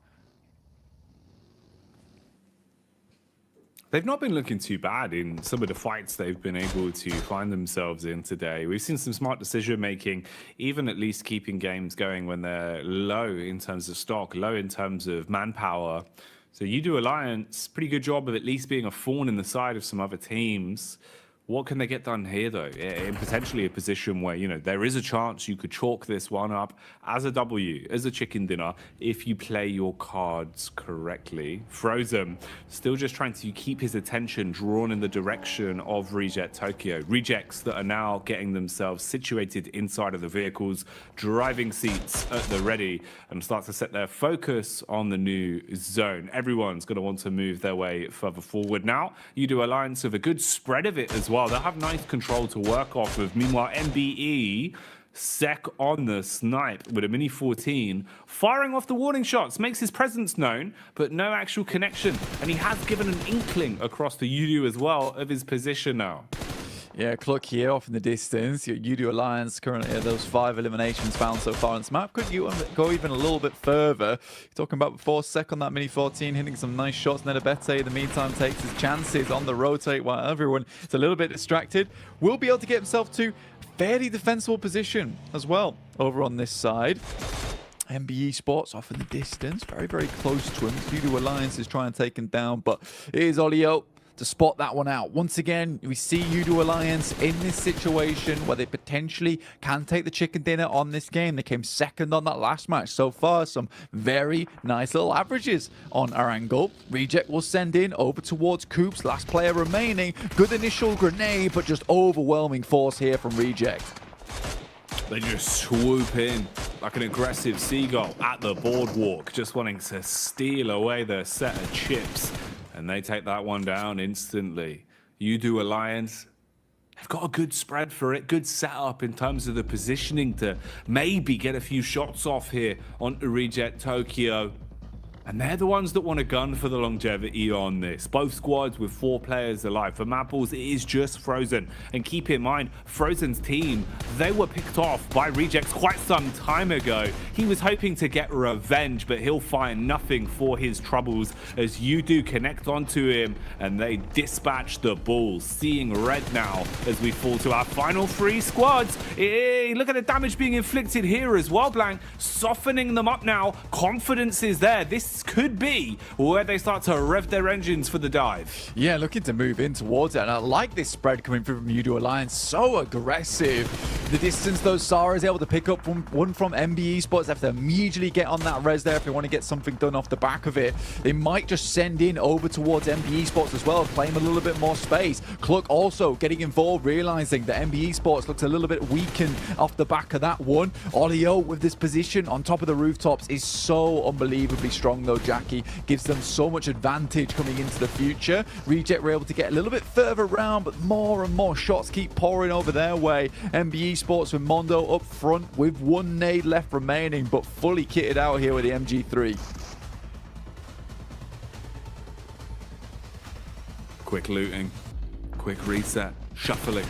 They've not been looking too bad in some of the fights they've been able to find themselves in today. We've seen some smart decision making, even at least keeping games going when they're low in terms of stock, low in terms of manpower. So Udo Alliance, pretty good job of at least being a thorn in the side of some other teams. What can they get done here, though? In potentially a position where, you know, there is a chance you could chalk this one up as a W, as a chicken dinner, if you play your cards correctly. Frozen, still just trying to keep his attention drawn in the direction of Reject Tokyo. Rejects that are now getting themselves situated inside of the vehicles, driving seats at the ready, and start to set their focus on the new zone. Everyone's going to want to move their way further forward now. Udo Alliance with a good spread of it as well. They'll have nice control to work off of. Meanwhile, MBE, Sec on the snipe with a Mini 14, firing off the warning shots, makes his presence known, but no actual connection. And he has given an inkling across the Udo as well of his position now. Yeah, Cluck here off in the distance. Your Udo Alliance currently at those 5 eliminations found so far on this map. Could you go even a little bit further? Talking about before, Sec on that Mini 14, hitting some nice shots. Nedabete, in the meantime, takes his chances on the rotate while everyone is a little bit distracted. Will be able to get himself to fairly defensible position as well over on this side. MBE Sports off in the distance, very, very close to him. Udo Alliance is trying to take him down, but it is Olio to spot that one out. Once again, we see Udo Alliance in this situation where they potentially can take the chicken dinner on this game. They came second on that last match. So far, some very nice little averages on our angle. Reject will send in over towards Coops, last player remaining. Good initial grenade, but just overwhelming force here from Reject. They just swoop in like an aggressive seagull at the boardwalk, just wanting to steal away their set of chips. And they take that one down instantly. Udo Alliance, they've got a good spread for it, good setup in terms of the positioning to maybe get a few shots off here on Reject Tokyo. And they're the ones that want a gun for the longevity on this. Both squads with 4 players alive. For Mapples, it is just Frozen. And keep in mind, Frozen's team, they were picked off by Rejects quite some time ago. He was hoping to get revenge, but he'll find nothing for his troubles as you do connect onto him. And they dispatch the Bulls. Seeing red now as we fall to our final 3 squads. Hey, look at the damage being inflicted here as well, Blank. Softening them up now. Confidence is there. This could be where they start to rev their engines for the dive. Yeah, looking to move in towards it. And I like this spread coming through from Udo Alliance. So aggressive. the distance though. Sarah is able to pick up one from MBE Sports. They have to immediately get on that res there if they want to get something done off the back of it. They might just send in over towards MBE Sports as well, claim a little bit more space. Cluck also getting involved, realizing that MBE Sports looks a little bit weakened off the back of that one. Olio with this position on top of the rooftops is so unbelievably strong though. Jackie gives them so much advantage coming into the future. Reject were able to get a little bit further around, but more and more shots keep pouring over their way. MBE Sports with Mondo up front with one nade left remaining, but fully kitted out here with the MG3. Quick looting, quick reset, shuffling.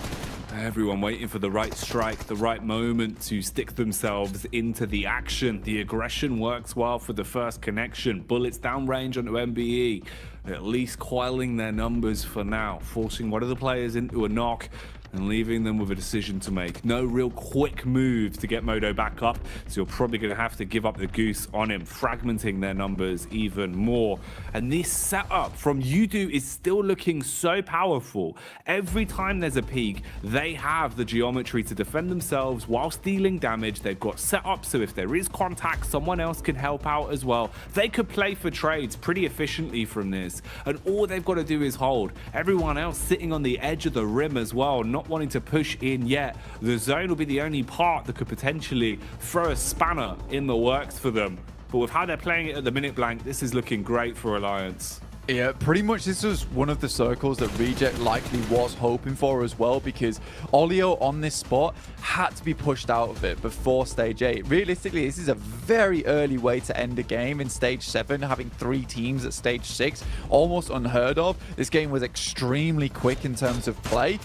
Everyone waiting for the right strike, the right moment to stick themselves into the action. The aggression works well for the first connection. Bullets downrange onto MBE, at least coiling their numbers for now, forcing one of the players into a knock and leaving them with a decision to make. No real quick move to get Modo back up, so you're probably going to have to give up the goose on him, fragmenting their numbers even more. And this setup from Udo is still looking so powerful. Every time there's a peak, they have the geometry to defend themselves whilst dealing damage. They've got set up so if there is contact, someone else can help out as well. They could play for trades pretty efficiently from this, and all they've got to do is hold. Everyone else sitting on the edge of the rim as well, not wanting to push in yet. The zone will be the only part that could potentially throw a spanner in the works for them. But with how they're playing it at the minute blank, this is looking great for Alliance. Yeah, pretty much this was one of the circles that Reject likely was hoping for as well, because Olio on this spot had to be pushed out of it before stage 8. Realistically, this is a very early way to end a game in stage 7, having 3 teams at stage 6, almost unheard of. This game was extremely quick in terms of play.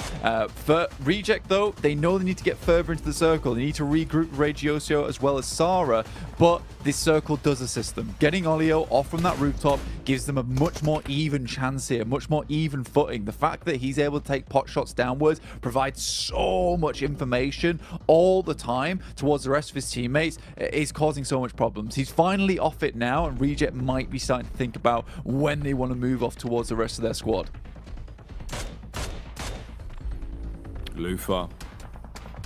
For Reject though, they know they need to get further into the circle. They need to regroup Regiosio as well as Sara, but this circle does assist them. Getting Olio off from that rooftop gives them a much more even chance here, much more even footing. The fact that he's able to take pot shots downwards provides so much information all the time towards the rest of his teammates is causing so much problems. He's finally off it now, and Reject might be starting to think about when they want to move off towards the rest of their squad. Lufa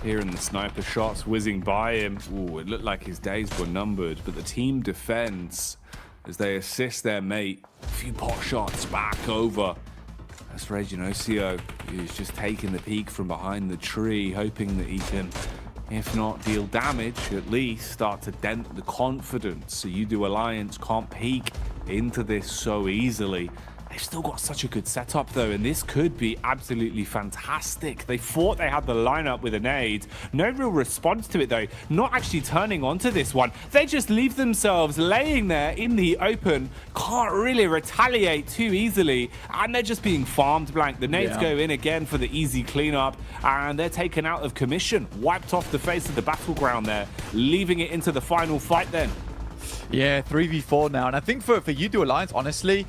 hearing the sniper shots whizzing by him. Ooh, it looked like his days were numbered, but the team defends as they assist their mate. A few pot shots back over. That's Reginosio, who's just taking the peek from behind the tree, hoping that he can, if not deal damage, at least start to dent the confidence. So Udo Alliance can't peek into this so easily. They've still got such a good setup though, and this could be absolutely fantastic. They thought they had the lineup with a nade. No real response to it though. Not actually turning onto this one. They just leave themselves laying there in the open. Can't really retaliate too easily, and they're just being farmed blank. The nades go in again for the easy cleanup, and they're taken out of commission. Wiped off the face of the battleground there, leaving it into the final fight then. Yeah, 3v4 now. And I think for Udo Alliance, honestly,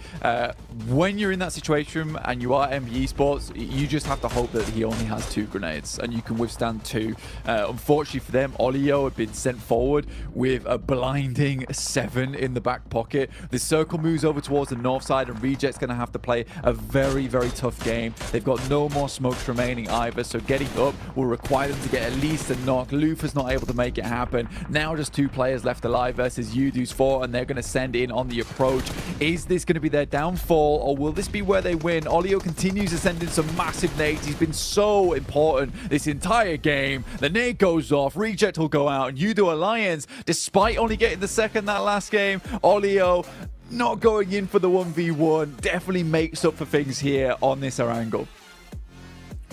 when you're in that situation and you are MBE Sports, you just have to hope that he only has 2 grenades and you can withstand 2. Unfortunately for them, Olio had been sent forward with a blinding 7 in the back pocket. The circle moves over towards the north side, and Reject's going to have to play a very, very tough game. They've got no more smokes remaining either, so getting up will require them to get at least a knock. Lufa's not able to make it happen. Now just 2 players left alive versus Udo's 4, and they're going to send in on the approach. Is this going to be their downfall, or will this be where they win? Olio continues to send in some massive nades. He's been so important this entire game. The nade goes off, Reject will go out, and Udo Alliance, despite only getting the second that last game, Olio not going in for the 1v1 definitely makes up for things here on this Arangle.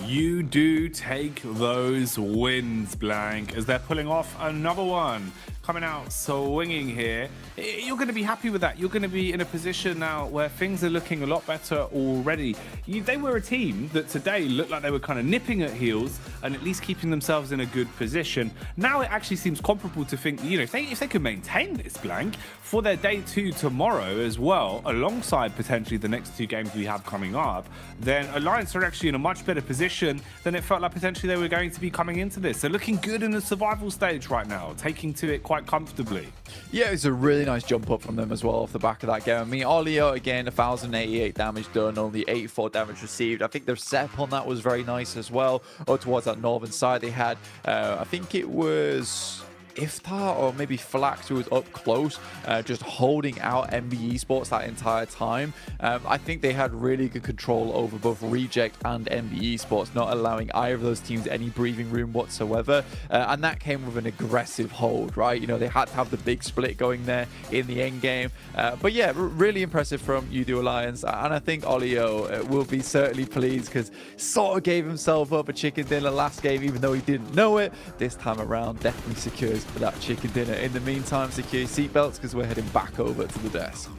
You do take those wins, Blank, as they're pulling off another one. Coming out swinging here. You're going to be happy with that. You're going to be in a position now where things are looking a lot better already. They were a team that today looked like they were kind of nipping at heels and at least keeping themselves in a good position. Now it actually seems comparable to think, you know, if they could maintain this, Blank, for their day 2 tomorrow as well, alongside potentially the next 2 games we have coming up, then Alliance are actually in a much better position than it felt like potentially they were going to be coming into this. They're looking good in the survival stage right now, taking to it quite quite comfortably. Yeah, it's a really nice jump up from them as well off the back of that game. I mean, Olio, again, 1,088 damage done, only 84 damage received. I think their setup on that was very nice as well. Or towards that northern side, they had, I think it was Iftar or maybe Flax, who was up close, just holding out MB Esports that entire time. I think they had really good control over both Reject and MB Esports, not allowing either of those teams any breathing room whatsoever. And that came with an aggressive hold, right? You know, they had to have the big split going there in the end game. But yeah, really impressive from Udo Alliance. And I think Olio will be certainly pleased, because sort of gave himself up a chicken dinner last game, even though he didn't know it. This time around, definitely secures for that chicken dinner. In the meantime, secure your seatbelts, because we're heading back over to the desk.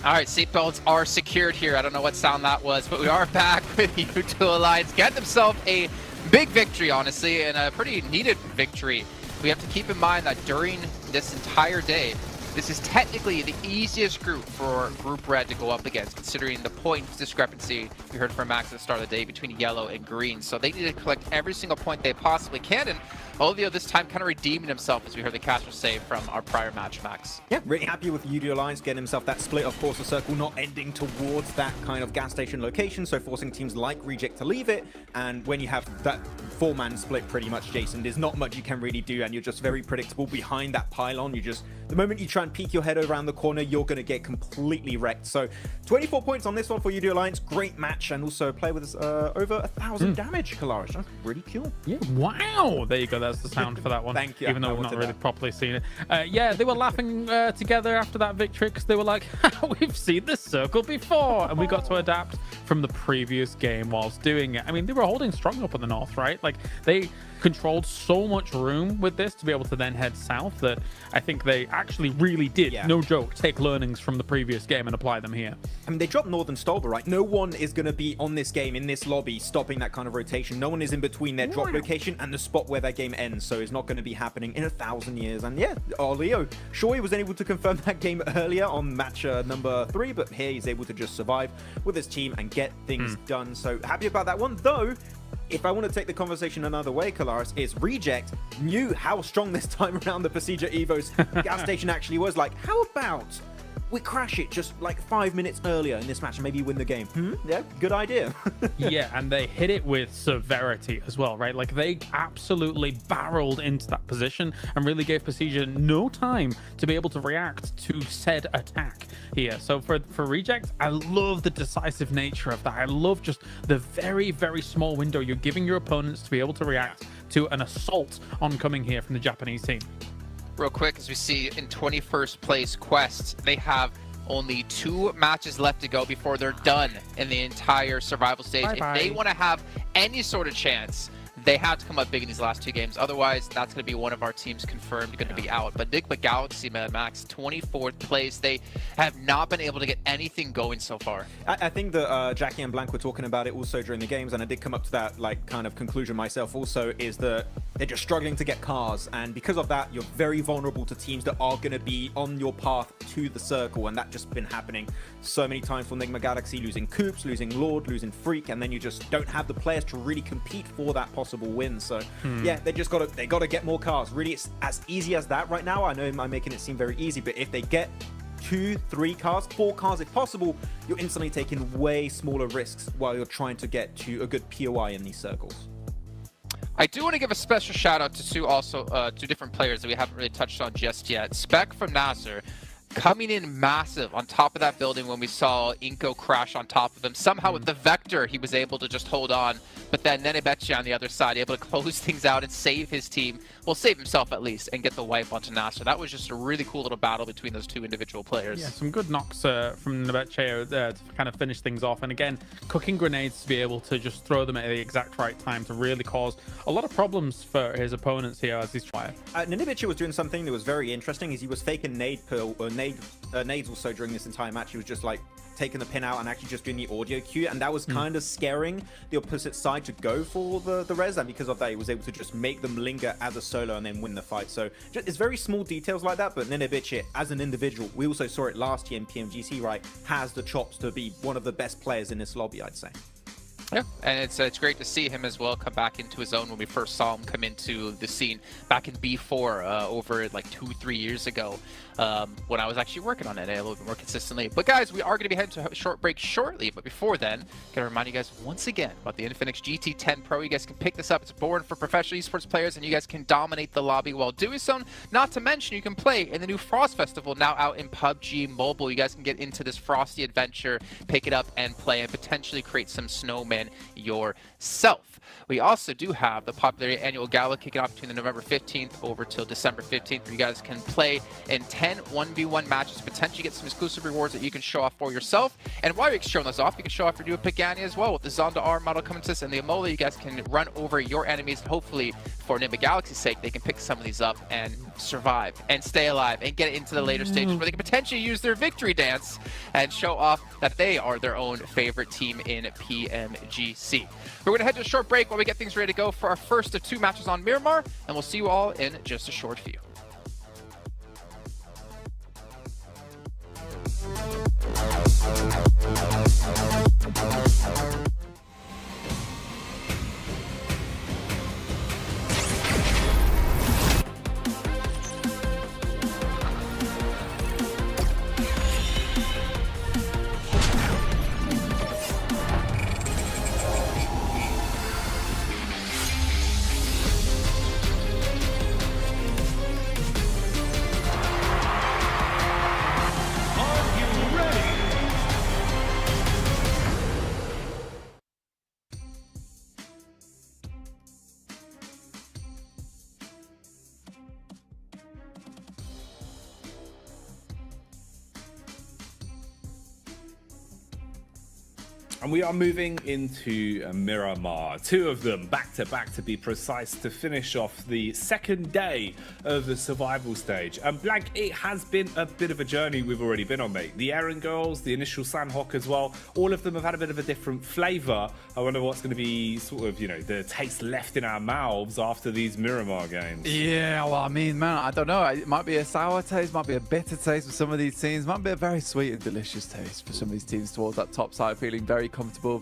All right, seatbelts are secured here. I don't know what sound that was, but we are back with U2 Alliance. Getting themselves a big victory, honestly, and a pretty needed victory. We have to keep in mind that during this entire day, this is technically the easiest group for Group Red to go up against, considering the points discrepancy we heard from Max at the start of the day between yellow and green. So they need to collect every single point they possibly can, and Olio this time kind of redeeming himself, as we heard the caster say from our prior match, Max. Yeah, really happy with UD Alliance getting himself that split. Of course, the circle not ending towards that kind of gas station location, so forcing teams like Reject to leave it. And when you have that four-man split, pretty much, Jason, there's not much you can really do, and you're just very predictable behind that pylon. You just, the moment you try and peek your head around the corner, you're going to get completely wrecked. So 24 points on this one for UD Alliance. Great match, and also play with over 1,000 damage, Kalaris. That's really cool. Yeah, wow. There you go. That's the sound for that one. Thank you. Even though we've not really properly seen it. Yeah, they were laughing together after that victory, because they were like, we've seen this circle before. And we got to adapt from the previous game whilst doing it. I mean, they were holding strong up in the north, right? Like, they controlled so much room with this to be able to then head south that I think they actually really did, no joke, take learnings from the previous game and apply them here. I mean, they dropped Northern Stolber, right? No one is going to be on this game, in this lobby, stopping that kind of rotation. No one is in between their drop location and the spot where their game ends, so it's not going to be happening in 1,000 years. And yeah, Leo, sure, he was able to confirm that game earlier on match number 3, but here he's able to just survive with his team and get things done. So happy about that one, though. If I want to take the conversation another way, Kalaris, is Reject knew how strong this time around the Procedure Evo's gas station actually was. Like, how about we crash it just like 5 minutes earlier in this match and maybe win the game? Yeah, good idea. Yeah, and they hit it with severity as well, right? Like, they absolutely barreled into that position and really gave Procedure no time to be able to react to said attack here. So for Reject, I love the decisive nature of that. I love just the very, very small window you're giving your opponents to be able to react to an assault oncoming here from the Japanese team. Real quick, as we see in 21st place Quest, they have only 2 matches left to go before they're done in the entire survival stage. Bye-bye. If they want to have any sort of chance, they have to come up big in these last 2 games. Otherwise, that's going to be one of our teams confirmed going to be out. But Enigma Galaxy, man, Max, 24th place. They have not been able to get anything going so far. I think that Jackie and Blank were talking about it also during the games, and I did come up to that like kind of conclusion myself also, is that they're just struggling to get cars, and because of that, you're very vulnerable to teams that are going to be on your path to the circle, and that's just been happening so many times for Enigma Galaxy, losing Coops, losing Lord, losing Freak, and then you just don't have the players to really compete for that possible win. So yeah, they got to get more cars. Really, it's as easy as that right now. I know I'm making it seem very easy, but if they get 2, 3 cars, 4 cars if possible, you're instantly taking way smaller risks while you're trying to get to a good POI in these circles. I do want to give a special shout out to 2 different players that we haven't really touched on just yet. Spec from Nasser, coming in massive on top of that building when we saw Inko crash on top of him. Somehow with the Vector, he was able to just hold on. But then Nenebechi on the other side, able to close things out and save his team. Well, save himself at least, and get the wipe onto Nasser. That was just a really cool little battle between those 2 individual players. Yeah, some good knocks from Nenebechi to kind of finish things off. And again, cooking grenades to be able to just throw them at the exact right time to really cause a lot of problems for his opponents here as he's trying. Nenebechi was doing something that was very interesting, is he was faking nades also during this entire match. He was just like taking the pin out and actually just doing the audio cue, and that was kind of scaring the opposite side to go for the res, and because of that he was able to just make them linger as a solo and then win the fight. So it's very small details like that, but Nenebechi as an individual, we also saw it last year in PMGC, right, has the chops to be one of the best players in this lobby, I'd say. Yeah, and it's great to see him as well come back into his own when we first saw him come into the scene back in B4 over like 2-3 years ago when I was actually working on it a little bit more consistently. But guys, we are going to be heading to a short break shortly. But before then, I'm going to remind you guys once again about the Infinix GT10 Pro. You guys can pick this up. It's born for professional esports players, and you guys can dominate the lobby while doing so. Not to mention, you can play in the new Frost Festival now out in PUBG Mobile. You guys can get into this frosty adventure, pick it up and play, and potentially create some snowmen yourself. We also do have the popular annual gala kicking off between the November 15th over till December 15th, where you guys can play in 10 1v1 matches, potentially get some exclusive rewards that you can show off for yourself. And while you're showing those off, you can show off your new Pagani as well with the Zonda R model coming to this and the Amola. You guys can run over your enemies. Hopefully, for Nimba Galaxy's sake, they can pick some of these up and survive and stay alive and get into the later stages where they can potentially use their victory dance and show off that they are their own favorite team in PMGC. We're going to head to a short break while we get things ready to go for our first of 2 matches on Miramar, and we'll see you all in just a short few. And we are moving into Miramar, 2 of them back to back to be precise, to finish off the second day of the survival stage. And Blank, it has been a bit of a journey we've already been on, mate. The Eren girls, the initial Sandhawk as well, all of them have had a bit of a different flavour. I wonder what's going to be sort of, you know, the taste left in our mouths after these Miramar games. Yeah, well, I mean, man, I don't know. It might be a sour taste, might be a bitter taste for some of these teams, might be a very sweet and delicious taste for some of these teams towards that top side, feeling very comfortable,